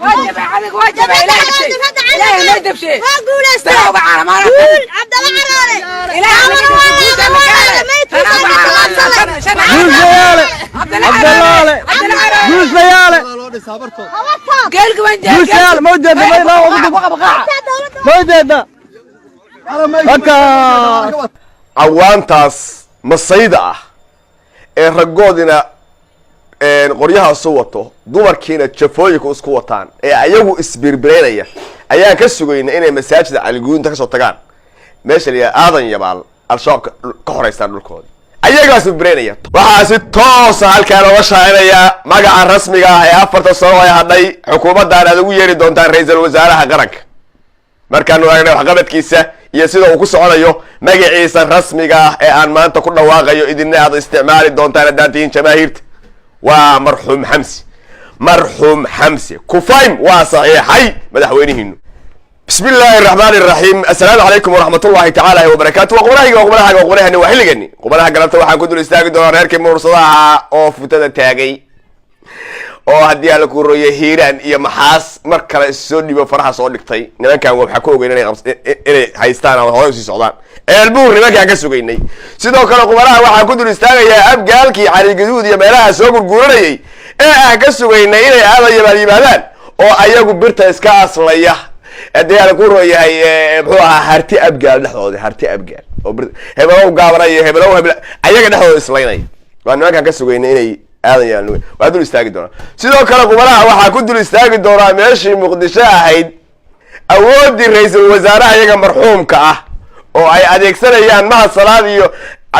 واجب عليك واجب لا ما يدب شيء قول استوى على ما قول عبد الله عراري لا عبد الله جوز ليالي قلق وين جاي جوز ليالي موجود موجود هكا cawaantaas masayda ah ee raggoodina qoryaha soo wato dumarkiina jafooyinka isku wataan ee ayagu isbirbireynaya ayaan ka sugaynaa inay masaajida caliguunta ka soo tagaan meesha la aadan yabaal al-shabaab ka horeystaan dhulkooda ayagaas isbirbireynaya waxaa si toos ah halkaan uga shaacinaya magaca rasmiga ah ee 4 sano ay hadhay xukuumaddan aad ugu yeeri doontaan ra'iisul wasaaraha qaranka markaan aragnay waxqabadkiisa iyo sida uu ku soconayo magaciisa rasmiga ah ee aan maanta ku dhawaaqayo idinna aad isticmaali doontaan daantiin jamaahiirta waa marxuum xamsi kufaym waa saxiixay madaxweynihiinu bismillaahi raxmaani raxiim assalaamu calaykum waraxmatullaahi tacaala wabarakaatu qubanaha waa xilligani qubanaha galabta waxaan ku dul istaagi doonaa reerkii murursadaha oo futada taagay oo haddii aan la ku royo hiiraan iyo maxaas mar kale soo dhibo faraha soo dhigtay nimankan waxa ku ogeyn inay haystaan ama hore u sii socdaan eelbuur nimankan ka sugaynay sidoo kale qubanaha waxaan ku dul istaagayaa abgaalkii cali gaduud iyo meelaha soo gurguuranayay ee aan ka sugaynay inay aadayabaan yimaadaan oo ayagu birta iska aslaya haddii aan ku royahay muxuu ahaa harti abgaal dhexdooda harti abgaal oo hebelow gaabanaya hebelow ayaga dhexdooda islaynay waa nimankan ka sugaynay inay aadan waa dul istaagi doonaa sidoo kale qubanaha waxaa ku dul istaagi doonaa meeshii muqdisho ahayd awoodii ra'iisul wasaaraha iyaga marxuumka ah oo ay adeegsanayaan mahad salaad iyo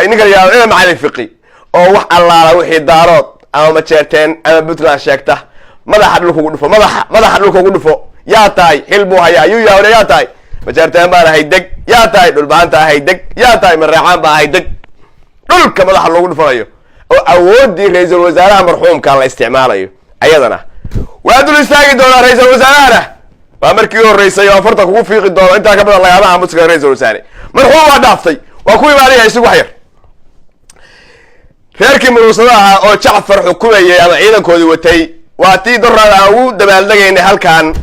ninka ina macalin fiqi oo wax allaala wixii daarood ama majeerteen ama puntland sheegta madaxa dhulka ugu dhufo madaxa dhulka ugu dhufo yaa tahay xil buu hayaa ayuu yaawne yaa tahay majeerteen baan ahay deg yaa tahay dhulbaanta ahay deg yaa tahay mareexaan baa ahay deg dhulka madaxa loogu dhufanayo oo awoodii ra'iisul wasaaraha marxuumka la isticmaalayo ayadana waa dul istaagi doonaa ra'iisul wasaarahana waa markii horeysay oo farta kugu fiiqi doono inta ka badan lagama musika ra'iisul wasaare marxuum waa dhaaftay waa ku imaanaya isugu wax yar reerkii murursadaha oo Jacfar xukumayay ama ciidankoodii watay waa tii darrada aan ugu dabaaldegayna halkan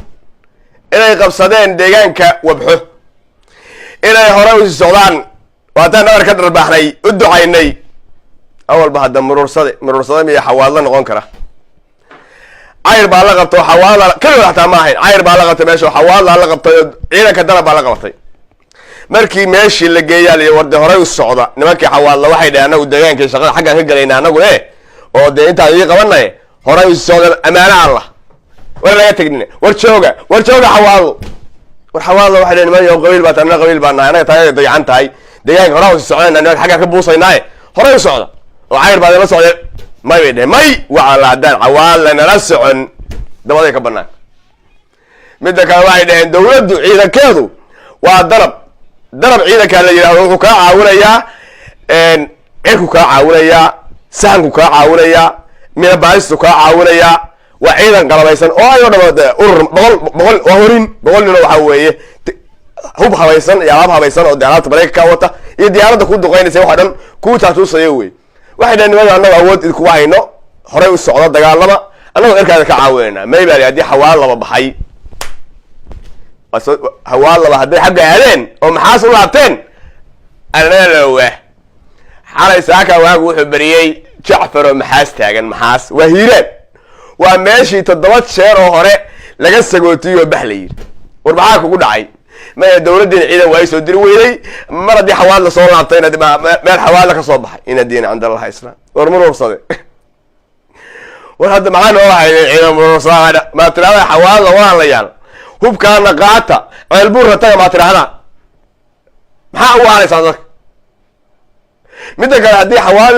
inay qabsadeen deegaanka wabxo inay hore u socdaan waa taan nabar ka darbaaxnay u ducaynay awal ba hadda murursada miya xawaadla noqon kara cayr baa la qabto xawaadla kaliya xataa ma ahayn cayr baa la qabtay meesha xawaadla la qabtay ciidanka dalab baa la qabtay markii meeshii la geeyay warde hore u socda nimankii xawaadla waxay dhahaan anagu deegaankii shaqada xaggan ka galayna anagu oo de inta ay qabanay hore u socda amaana Allah war laga tagnina war jooga xawaadlo war xawaadla waxay dhahaan niman iyo qabiil baa tan qabiil baa anaga tahay dayacan tahay deegaanka hore u socda anaga xagga ka buusaynaa hore u socda oo cayr baa la socday may waxa la hadaan cawaala nala socon dabaday ka banaan midda kale waxay dhaheen dawladdu ciidankeedu waa darab ciidanka la yiraahdo wuxuu ka caawinayaa cirku ka caawinayaa sahanku ka caawinayaa mina baaristu ka caawinayaa waa ciidan qalabaysan oo ayo dhabada urur boqol horin waxa weeye hub habaysan iyo alaab habaysan oo diyaarada Mareykanka ka wata iyo diyaaradda ku duqeynaysa waxa dhan ku taatuusayo weey waxay dhahnimada annagu awood idinku hayno hore u socdo dagaalama annagu erkaada ka caawinayna maybaali haddii xawaal laba baxay xawaal laba hadday xagga aadeen oo maxaas u laabteen analowa xalay saaka waagu wuxuu bariyey Jacfar oo maxaas taagan maxaas waa hiiraan waa meeshii 7 jeer oo hore laga sagootiyo baxlayir war maxaa kugu dhacay ma dawladdeena ciidan way soo diri weeyay mar hadii xawaal la soo laabtayna meel xawaal ka soo baxay in diin عند الله islam war murursade war hadda macaan oo hayay ciidan murursada ma tirada xawaal waa la yaal hubkaana qaata eelbuur taga ma tirada maxaa u aanaysan dadka midda kale hadii xawaal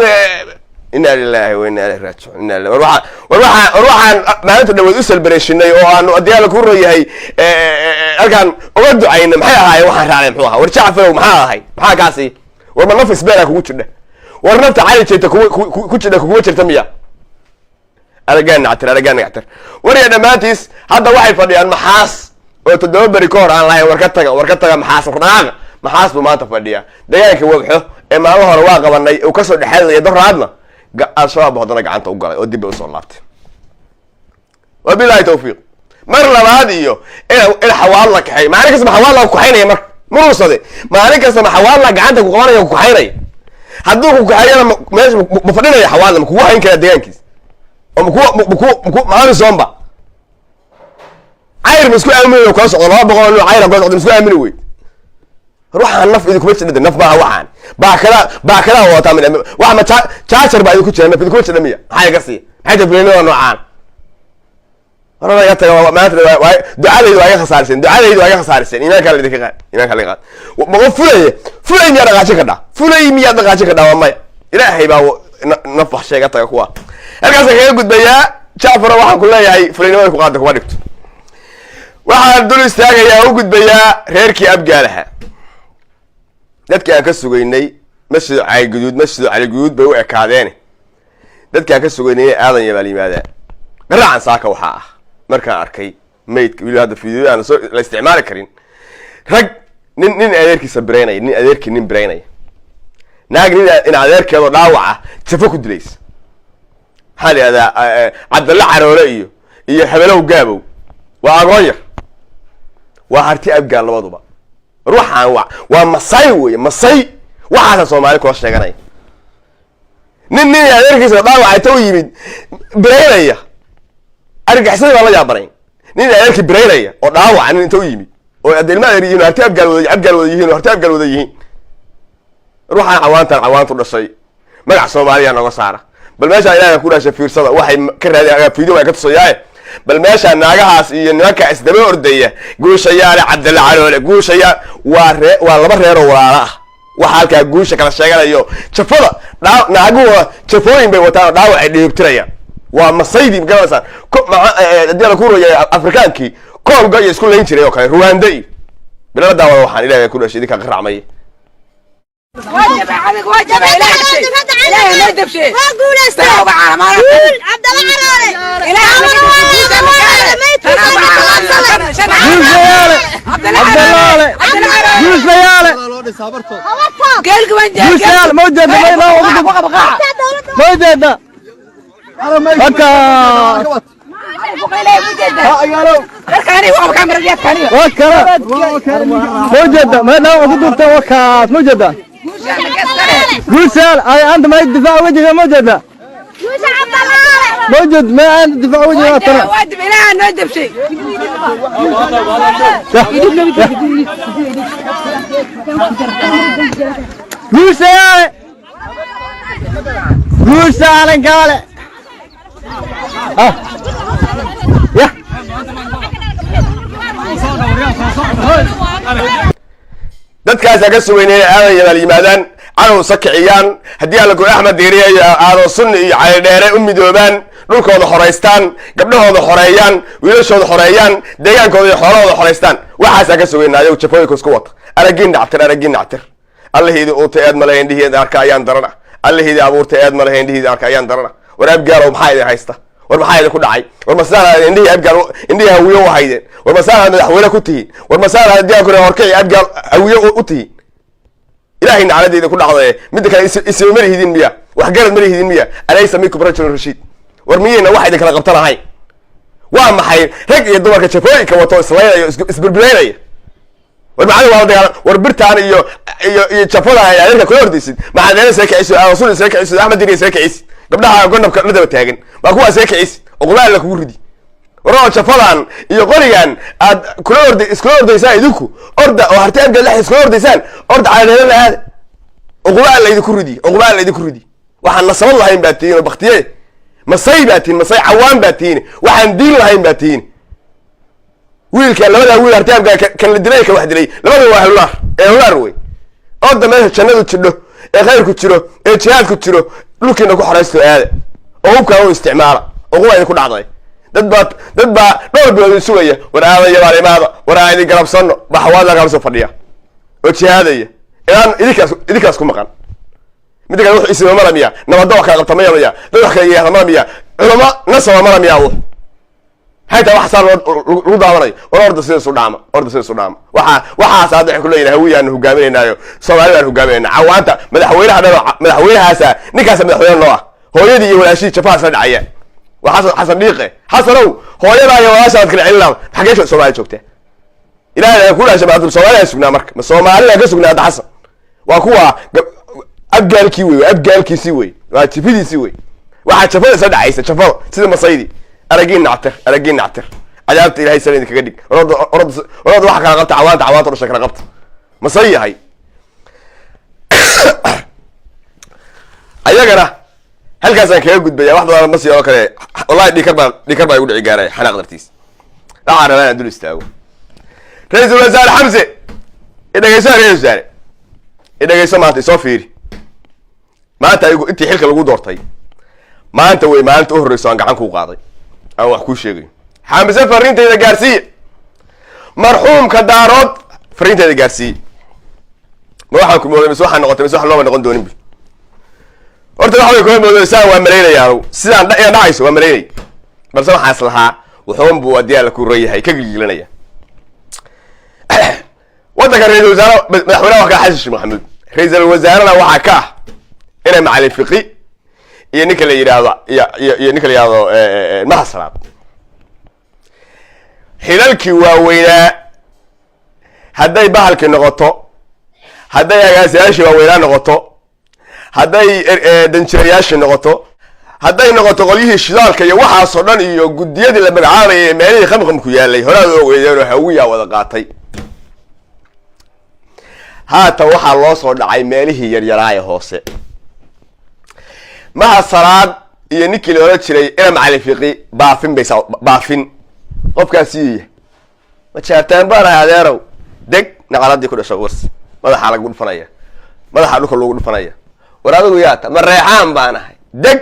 inna lillahi wa inna ilayhi raaji'un inna lillahi waxaan maalinta dhawaad u salbareeshinay oo aanu adiyaal ku royahay halkan uga ducayna maxay ahaayeen waxaan raacay muxuu ahaa war Jacfar maxaa ahay maxaa kaasi war ma nafis beera kugu jidha war nafta cali jeeta ku jidha kugu jirta miya aragaan actar war ya dhamaantiis hadda waxay fadhiyaan maxaas oo 7 bari ka hor aan lahayn war ka taga maxaas buu maanta fadhiya deegaanka wabxo ee maalmo hore waa qabanay oo ka soo dhaxeeyay daraadna al-shabaab hadana gacanta u galay oo dib u soo laabtay wabillahi tawfiiq mar labaad iyo in xawaal la kaxay maalin kasta xawaal la ku kaxaynaya marka muusade maalin kasta xawaal la gacanta ku qabanaya ku kaxaynaya hadduu ku kaxayana meesha ma fadhinaya xawaal ma ku hayn kara deegaankiis oo ku maalin soomba ayr masku aamino ka socdo 200 oo ayr ka socdo masku aamino way ruuxa naf idinku ma jidda naf baa waxaan baa kala wata min wax ma charger baa idinku jira naf idinku jidda miya maxay ka sii maxay fiilino noocaan raba ya taga maanta ducadaydu ay khasaarsan iimaanka la idinka qaad ma fulay miya dhaqaaji ka dhaa fulay miya dhaqaaji ka dhaa may ilaahay baa naf wax sheega taga kuwa halkaas kaga gudbayaa Jaafar waxaan ku leeyahay fulaynimadii ku qaada kuma dhigto waxaan dul istaagayaa u gudbayaa reerkii abgaalaha dadkii aan ka sugaynay masjid ay guduud masjid cali guduud bay u ekaadeen dadkii aan ka sugaynay aadan yabaal yimaadaan garaacan saaka waxa ah markaan arkay maydka wiil hada fiidiyada aan soo la isticmaali karin rag nin adeerkiisa bireynay nin adeerkii nin bireynay naag nin adeerkeedo dhaawaca jafo ku dilays hal hada Cabdalla Caroole iyo Habelow Gaabow waa agoon yar waa harti abgaal labaduba ruuxan waa masay weeye masay waxa Soomaali koo sheeganay nin adeerkiisa dhaawaca taw yimid bireynaya argixisada waa la yaabanay nin adeerkii bireynaya oo dhaawaca nin taw yimid oo adeelma adeeriyo harti abgaal wada yihiin ruuxan cawaantu dhashay magac Soomaaliya naga saara bal meesha ilaahay ku dhashay fiirsada waxay ka raadiyaan fiidiyo ay ka tusayaan bal meesha naagahaas iyo nimanka isdaba ordaya guushayaale Cabdalla Caroole guushaya waa laba reer oo walaala ah waxa halka guusha kala sheeganayo jafada naaguhu jafooyin bay wataan dhaawac ay dhibtirayaan waa masaydi magalaysan hadii la ku rooyay Afrikaankii Kongo iyo isku leyn jiray oo kale Rwanda bilaa daawada waxaan ilaahay ku dhashay idinka qaracmay واجب عليك واجب إلهي ما يدب شيء تراوب على ما عبد الله عراري إلهي ما يوسف أنت ما يدفع وجهه موجودة موجود ما عند دفاع وجهه ترى واجب إلهي ما يدب شيء يوسف على قاله يا dadkaas ka suweynay aadan yabaal yimaadaan calow sakiciyaan hadii aan la go Axmed Diiriye iyo aado sunni iyo cali dheere u midoobaan dhulkooda xoreystaan gabdhahooda xoreeyaan wiilashooda xoreeyaan deegaankooda iyo xoolahooda xoreystaan waxaas ka suweynaayo jafooyinka isku wata aragin nactir allaheedu oo taad ma lahayn dhihiid arka ayaan darana allaheedu abuurtay aad ma lahayn dhihiid arka ayaan darana waraab gaaro maxay idin haysta war maxay ku dhacay war masaara indhihi abgaal indhihi hawiyo wahaydeen war masaara madaxweyne ku tihiin war masaara hadii ku horkay abgaal hawiyo u tihiin ilaahay nacaladeeda ku dhacday mid kale isma marihidin miya wax garad marihidin miya alaysa minkum rajul rashid war miyayna wax idin kala qabtanahay waa maxay rag iyo dumarka jafooyinka wato islaynaya isbirbireynaya war macallin waa dagaal war birtaan iyo jafada ay adeerka ku hordaysid maxaadana seekayso rasuul seekayso Axmed Diiriye seekayso gabdhaha gondabka la daba taagan waa kuwa seekayso oqolaal la kugu ridi waroo jafadan iyo qorigan aad kula ordaysaa idinku orda oo harti abgaal la iska ordaysaan orda caleena la aad oqolaal la idinku ridi waxaan nasab lahayn baatiin oo baqtiye masay cawaan baatiin waxaan diin lahayn baatiin wiilka labada wiil harti abgaal kan la dilay ka wax dilay labada waa hulaar way orda meel jannadu jidho ee khayrku jiro ee jihaadku jiro dhulkiina ku xoreysto aad oo hubka oo isticmaala oqolaal ku dhacday dad ba dhowr bilood sugaya war aadan yabaal imaada war aadi galabsano baxwaad la galso fadhiya oo jihaadaya idinkaas ku maqan mid kale wuxuu isma maramiya nabado wax kala qabtamaya dad wax kala yeelanaya culama nasaba maramiya hayta wax saar lagu daawanay war orda sida Suudaan waxa saadax ku leeyahay hawiyaan hogaaminaynayo Soomaaliland hogaaminayna cawaanta madaxweynahaasa ninkaas madaxweyne loo ah hooyadii iyo walaashii jafaas la dhacaya وحسن حسن ديقه حسنو هو يلا يا واسع كل علم حاجه سومالي joogta ilaahay ku laashay baad Soomaaliya sugnaa marka ma Soomaaliya ka sugnaa xasan waa kuwa abgaalkii way abgaalkiisi way waa tifidiisi way waxa jafada sadacaysa jafada sida masaydi aragin nactir ajaabta ilaahay sameeyay kaga dhig orod waxa kala qabta cawaanta oo shakra qabta masayahay ayagana halkaas aan kaga gudbaya wax badan ma sii oo kale wallahi dhikar baa igu dhici gaaray xanaaq dartiis waxaan rabaa dul istaago رئيس الوزراء حمزة إذا جيسان رئيس الوزراء إذا جيسان ما أنت صافير ما أنت يقول أنت حلك الوجود دورتي ما أنت وما أنت أهرس عن عنك وقاضي أو أحكي شيء حمزة فرينت إذا جارسي مرحوم كدارات فرينت إذا جارسي ما راح ولا مسوح النقطة مسوح الله من غندوني بي أرد راح يكون مدرسان وأمرينا يارو سيدان يا نايس وأمرينا بس ما حصلها وحوم بوديها لكورية هي كجيل لنا ودك رئيس الوزراء مدحونا وكا حسن محمود رئيس الوزراء waxaa ka ah inay macallin fiqi iyo ninka la yiraahdo iyo ninka la yiraahdo mahasalaad xilalkii waaweynaa hadday bahalkii noqoto hadday agaasiyaashii waaweynaa noqoto hadday danjirayaashii noqoto hadday noqoto qolyihii shidaalka iyo waxaasoo dhan iyo gudiyadii la magacaabayay meelihii khamqamku yaalay horaad ogeydeen hawiya wada qaatay haata waxaa loo soo dhacay meelihii yaryaraay hoose maha salaad iyo ninkii la oran jiray ina macallin fiqi baafin qofkaasi ma jaartaan baan adeerow deg naqaladii ku dhashay wars madaxa lagu dhufanaya madaxa dhulka lagu dhufanaya war adigu yaata ma reexaan baan ahay deg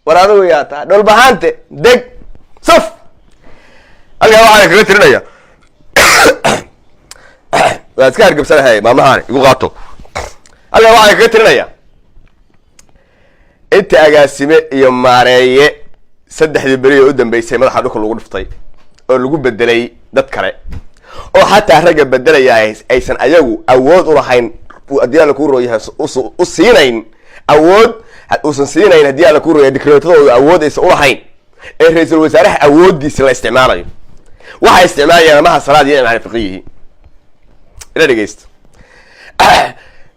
war adigu yaata dhul bahante deg saf halka waxa kaga tirinaya وأذكر قبل سنة هاي ما مهاني يقول غاطو الله واحد كتير نيا أنت أجاسمة يوم مارية سدح البرية قدام بيسي ما حد يدخل لقول فطي أو لقول بدلي دتكره أو حتى هرجع بدلي يا أيسن أيجو أود وراحين أديان الكورة يها أصينين أود أصينين أديان الكورة يدكرتوا أود إيش وراحين رئيس الوزراء أود دي سلا استعماله واحد استعمالي أنا ما هالصلاة دي أنا فقيه إلا دقيست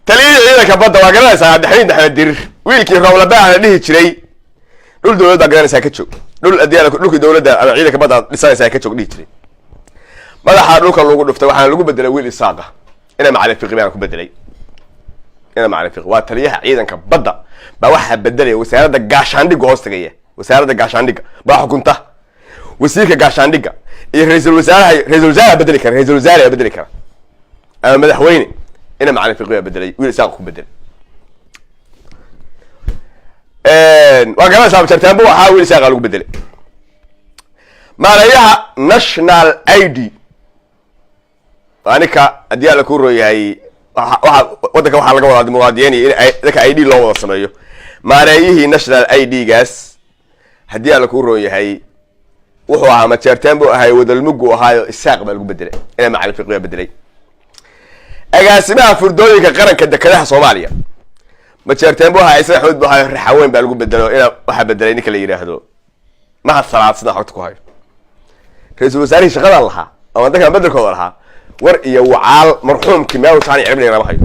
تلي إذا كبرت وقرنا ساعد حين دحين الدير ويلكي رولا بقى ليه تشري دول دولة قرنا ساكتشو دول أديان لوكي دولة أنا إذا كبرت لسه ساكتشو ليه تشري ماذا حارلوك اللي يقول فتوى حنا لوكو بدل ويل الساقة أنا ما عارف في غيرك بدلي أنا ما عارف في غوات تليها عيدا كبرت بواحد بدلي وسيارة دقاش عندك جوست جاية وسيارة دقاش عندك بحكمته وسيرك دقاش عندك رئيس الوزراء بدلي كان رئيس الوزراء بدلي كان أنا مدحويني أنا ما عارف الغياب بدلي ويل ساقكم بدل وقال سامي شرطان بو حاول ساقلكم بدلي ما رأيها ناشنال ايدي أنيكا أديها لكورو هي ودك waxa laga wada muwaadiniin dadka ID loo wada sameeyo ma ra'yihi national ID gas hadii la ku rooyahay wuxuu ahaa ma jeertaan buu ahay wadalmugu ahayo isaaq baa lagu bedelay ina ma cariif qiyo bedelay agaasimaha furdooyinka qaranka dekedaha Soomaaliya ma jeertaan buu ahay Isaaq Axmed buu ahay raxaweyn baa lagu bedelo ina waxa bedelay ninka la yiraahdo ma salaad sida xogta ku hayo ra'iisul wasaaraha shaqada lahaa ama dadka bedelkooda lahaa war iyo wacaal marxuumkii meel taan ciribnay rama hayo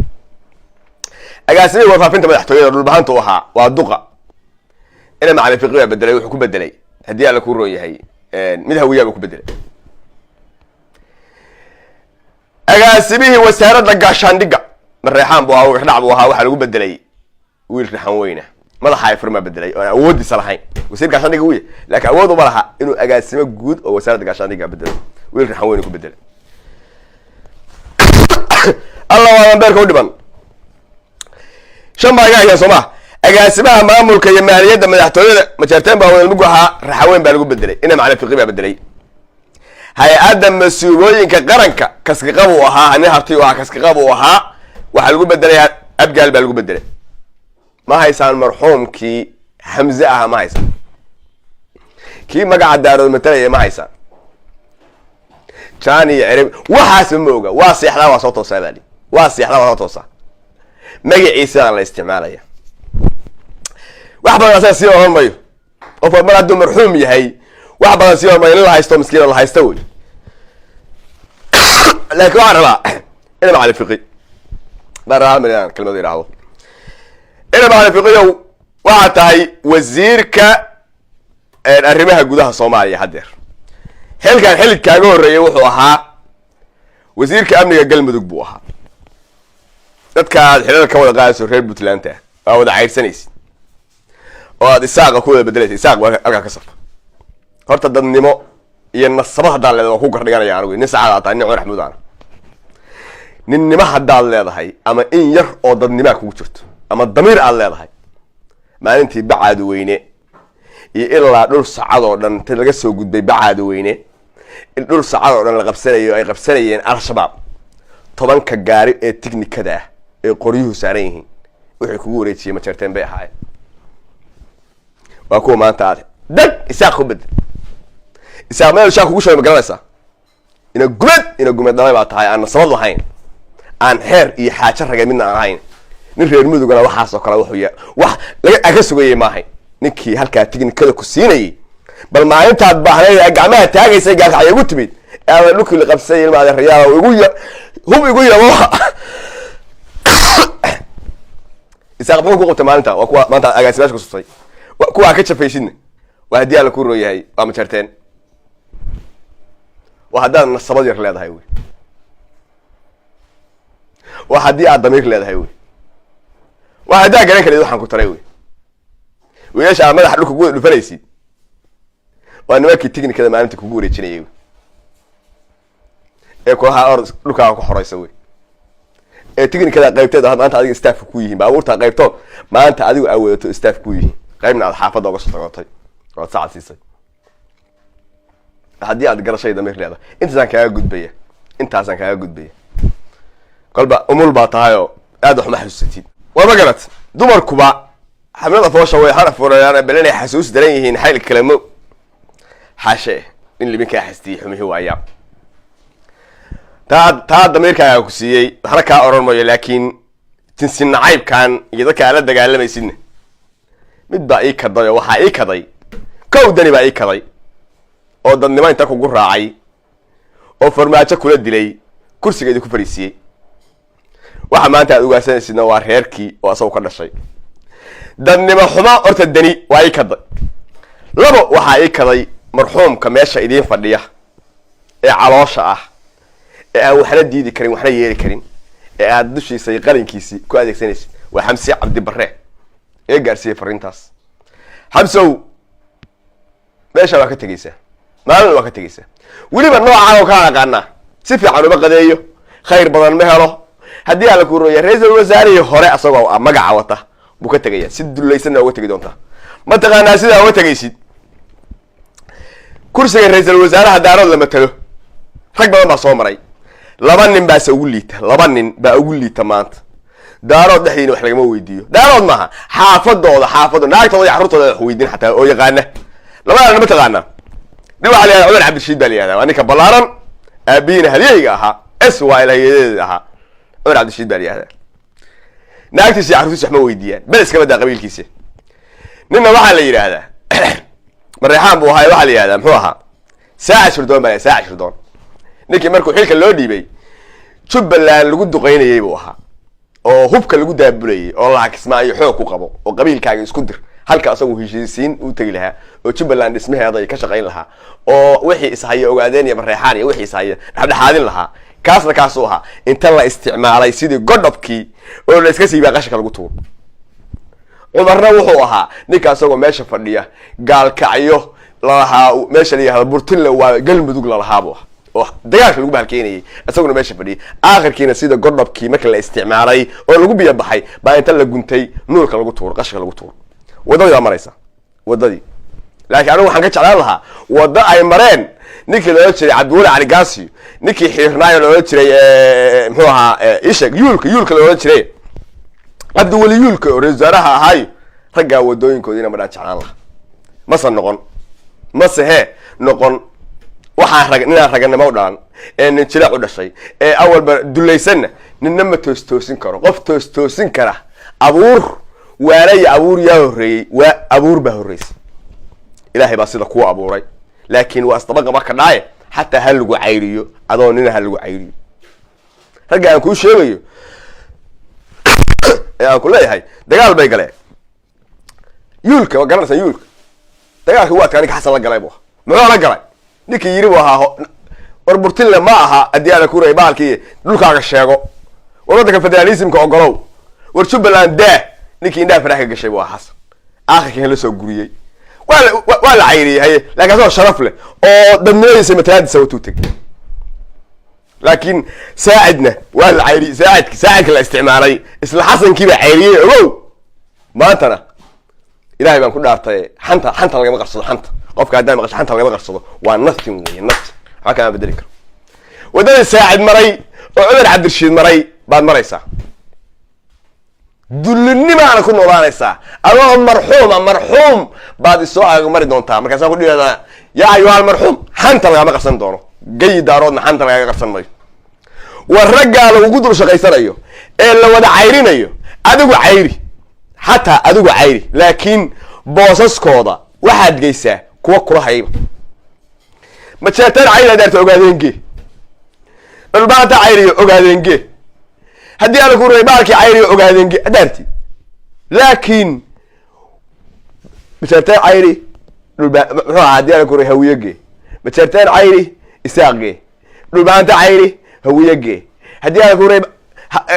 agaasimaha warfaafinta madaxtooyada dhulbahantu ahaa waa duqa ina ma cariif qiyo bedelay wuxuu ku bedelay hadii la ku rooyahay mid hawiya ku bedelay agaasimihi wasaaradda gaashaandhiga mareexaan buu ahaa dhacbu ahaa waxa lagu bedelay wiil raxan weyna madaxa ay furma bedelay oo awoodiisa lahayn wasiir gaashaandhiga wiil laakiin awood uma laha inuu agaasimo guud oo wasaaradda gaashaandhiga bedelo wiil raxan weyna ku bedelay Allah waa beerka u dhiban shanbaa ayaa Soomaa agaasimaha maamulka iyo maaliyadda madaxtooyada ma jeertaan baa wada lagu ahaa raxaweyn baa lagu bedelay ina macna fiqi baa bedelay hay-adda mas'uuliyinka qaranka kaskiqab uu ahaa nin harti oo kaskiqab uu ahaa waxa lagu bedelay abgaal baa lagu bedelay ma haysan marxuumkii Hamza ah ma haysan kii magaca daarood matalay ma haysan jaani cirib waxa samooga waa seexda waa soo toosaadani waa seexda waa soo toosa magaciisa la isticmaalaya wax badan asaas si oo mayo qof mar hadduu marxuum yahay wax badan si ma in la haysto miskiin la haysto way laakiin waxaan rabaa ina macalin fiqi barnaamijkan kelmad yiraahdo ina macalin fiqiyow waxa tahay wasiirka arrimaha gudaha Soomaaliya hadeer xilkan xilkaaga horeeyay wuxuu ahaa wasiirka amniga galmudug buu ahaa dadka xilal ka wada qaadayso reer Puntland ah wada cayrsanaysi oo aad isaaqa ku wada bedelaysa isaaq halka ka saf horta dadnimo iyo nasabaha daaleed oo ku gardhiganaya anigu nin saacada taa nin Maxamuud aan ninnimo haddaad leedahay ama in yar oo dadnimo kugu jirto ama damiir aad leedahay maalintii bacaad weyne iyo ilaa dhul sacad oo dhan inta laga soo gudbay bacaad weyne in dhul sacad oo dhan la qabsanayo ay qabsanayeen al-shabaab 10 ka gaari ee tiknikada ah ee qoryuhu saaran yihiin wixii kugu wareejiyay ma jarteen bay ahaayeen waa kuwa maanta aad dad isaaq ku bedel isaaq meel shaaq kugu soo magaranaysa ina gumad dhalay baa tahay aan sabab lahayn aan xeer iyo xaajo ragay midna aan ahayn nin reer mudugana waxaas oo kale wax laga aga sugayay ma ahayn ninkii halka tiknikada ku siinayay bal maalintaad baahnay gacmaha taagaysay gaalka igu timid aan dhulkii la qabsay ilmaada riyaal oo igu yabo isaaq buu ku qabtay maalinta waa kuwa maanta agaasimaashku sutay kuwa ka jafaysidna waa hadii aan ku rooyahay waa ma jarteen waa hadaan nasabad yar leedahay way waa hadii aad damiir leedahay way waa hadaa garan kale waxaan ku taray way weesha madax dhulka ku dhufanaysid waa nimankii tiknikada maalinta kugu wareejinayay ee kooxaha or dhulka ku xoreysa way ee tiknikada qaybteeda maanta adiga staff ku yihiin baabuurta qaybto maanta adigu awoodato staff ku yihiin qaybna aad xaafada uga soo tagtay oo saacad siisay hadii aad garashay damiir leedahay intaasaan kaaga gudbaya kolba umul baa tahayo aad wax ma xasuusatid waa ma garat dumarkuba xamlada foosha way xaraf furayaan balanay xasuus daran yihiin xayl kalamo xashe in libinka xastii xumihi waaya taa damiirkaaga ku siiyay waxna ka oran maayo laakiin tinsin nacaybkan iyo dadka la dagaalamaysidna mid baa ii kaday waxa ii kaday kowdani baa ii kaday oo dadnimo inta kugu raacay oo farmaajo kula dilay kursigeedii ku fariisiyay waxa maanta aad ugaasanaysina waa reerkii oo asagu ka dhashay dadnimo xuma horta dani waa ii kaday labo waxa ii kaday marxuumka meesha idin fadhiya ee caloosha ah ee aan waxna diidi karin waxna yeeri karin ee aad dushiisa qalinkiisi ku adeegsanaysid waa Xamsi Cabdi Barre ee gaarsiiyay fariintaas Xamsow meesha waa ka tagaysaa maalin waa ka tagaysaa waliba nooca oo ka aqaana si fiican uma qadeeyo khayr badan ma helo hadii aan ku rooyay ra'iisul wasaare hore asagoo magaca wata buu ka tagayaa si dulaysan uga tagi doonta ma taqaanaa sida uga tagaysid kursiga ra'iisul wasaaraha daarad lama tago rag badan baa soo maray laba nin baa ugu liita maanta daarood dhexdiina wax lagama weydiiyo daarood maaha xaafadooda naagtooda iyo carruurtooda wax weydiin xataa oo yaqaana labadana ma taqaanaa waxa la Cumar Cabdirashiid baa leeyahay waa ninka balaaran aabiina haliyayga ahaa SYL hayeedeeda ahaa Cumar Cabdirashiid baa leeyahay naagtiisa carruurtiisa wax ma weydiiyaan bal iska badaa qabiilkiisa ninna waxa la yiraahdaa mareexaan buu ahaa waxa la yiraahdaa muxuu ahaa saaca shirdoon ninkii markuu xilka loo dhiibay Jubbaland lagu duqeynayay buu ahaa oo hubka lagu daabulayay oo la kismaayo xoog ku qabo oo qabiilkaaga isku dir halka asagu heshiisiin u tagi lahaa oo Jubbaland dhismaheeda ay ka shaqeyn lahaa oo wixii isahay ogaadeen iyo mareexaan iyo wixii isahay dhaxdhaxaadin lahaa kaas oo ahaa inta la isticmaalay sidii godobkii oo la iska siibay qashka lagu tuuro Umarna wuxuu ahaa ninka asagoo meesha fadhiya gaalkacyo lahaa meesha leeyahay burtinle waa galmudug la lahaabo oo dagaalka lagu baalkeenayay asaguna meesha fadhiya aakhirkiina sida godobkii marka la isticmaalay oo lagu biyo baxay baa inta la guntay nuurka lagu tuuro qashka lagu tuuro wadada maraysa wadadii laakiin anigu waxaan ka jeclaan lahaa wada ay mareen ninkii loo jiray Cabdulle Ali Gaasi ninkii xiirnaayo loo jiray muxuu ahaa ishaq yuulka loo jiray Cabdulle yuulka oo wasaaraha ahay ragga wadooyinkoodina ma jeclaan lahaa masan noqon waxaan raganimo u dhalan ee nin jira u dhashay ee awalba dulaysan ninna ma toosin karo qof toosin kara abuur waana abuur yaa horeeyay waa abuur baa horeeyay ilaahay baa sida kuwa abuuray laakiin waa isdabaqa marka dhaaye xataa ha lagu cayriyo adoo nina ha lagu cayriyo ragga aan kuu sheegayo ee aan ku leeyahay dagaal bay galeen yuulka waa garanaysaa yuulka dagaalka waa ninka xasan la galay buu muxuu la galay ninkii yiri buu ahaa war burtinle ma aha haddii aada ku ray baalkii dhulkaaga sheego waddanka federalismka ogolow war Jubbaland ninkii indhaha faraha gashay buu ahaa xasan aakhirkii la soo guriyay waa la cayriyay laakiin soo sharaf leh oo dadnimadiisa matalaadiisa watuu tagay laakiin saacidna waa la cayriyay saacadka la isticmaalay isla xasankii baa cayriyay ogow maantana ilaahay baan ku dhaartay xanta laga qarsado xanta qofka haddii maqasho xanta laga qarsado waa nothing way nothing waxa ka bedeli karo wadada saacid maray oo Cumar Cabdirashiid maray baad maraysaa dulnimaana ku noolaanaysaa adoo marxuum baad isoo aaga mari doontaa markaas ku dhigada yaa ayuha marxuum xanta laga qarsan doono gay daaroodna xanta laga qarsan maayo warraga lagu dul shaqaysanayo ee la wada cayrinayo adigu cayri حتى أدوق عيري لكن بوسس كودا واحد جيسا كوا كلا هيبة ما تشاتر عيري دارت أوجادينجي البعض عيري أوجادينجي هدي أنا كوري بالك عيري أوجادينجي دارتي لكن ما تشاتر عيري هدي أنا كوري هويجي ما تشاتر عيري إساقي البعض عيري هويجي هدي أنا كوري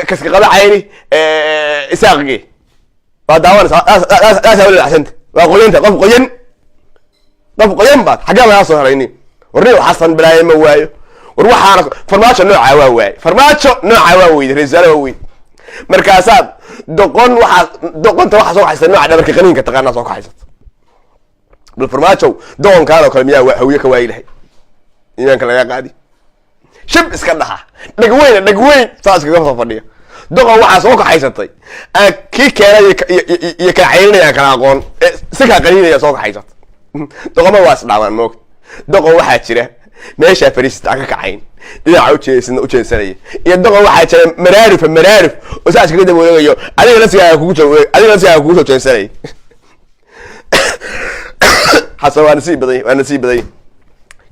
كسقلا عيري إساقي داوان لا سوي احسنت وقولين قف قيم بعد حاجه ما يصير هريني ورني حسن بلاي ما وايو وروح انا فرماشه نوع واي فرماشه نوع واوي رجاله واوي مركاسات دقنت waxa soo xaysan nooca dhabarka qaniinka taqaana soo xaysat bil farmaajo doon kaano kale miyaa hawiye ka waayilay iyaanka laga qaadi shib iska dhaha dhagweyn saas kaga fadhiya doqon waxa soo kaxaysatay kii keenay iyo ka caynaya kala aqoon sika qaniinaya soo kaxaysat doqoma waas dhaawan moog doqon waxa jira meesha fariista ka kacayn dhinaca u jeesanay iyo doqon waxa jira maraarif oo saas kaga daboolayo adiga la siyaa kugu soo jeesanay xasawaan si baday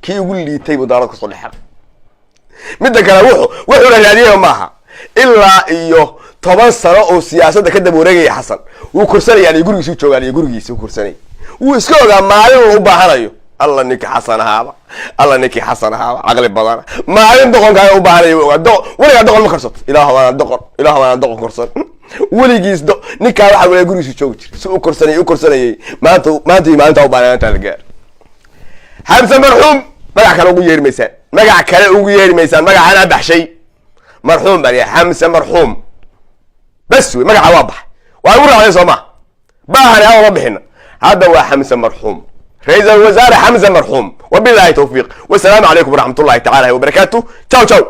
kii ugu liitay mudaarad ka soo dhaxal mid kale wuxuu la raadiyay maaha ilaa iyo 10 sano oo siyaasadda ka dab wareegay xasan uu kursanayay gurigiisa joogaan iyo gurigiisa kursanay uu iska ogaa maalin u baahanayo alla ninki xasan ahaaba aqli badan maalin doqonkaaga u baahanayo waliga doqon ma karsato ilaahu waan doqon korsan waligiis ninka waxa weeye gurigiisa joog jir si uu kursanayay maanta u baahnaa la gaar Hamza marxuum magac kale ugu yeerimaysan magacana baxshay مرحوم بني حمزة مرحوم بس ما قاعد واضح وأقول عليه سما باهر أول ربحنا هذا هو حمزة مرحوم رئيس الوزراء حمزة مرحوم وبالله توفيق والسلام عليكم ورحمة الله تعالى وبركاته تشاو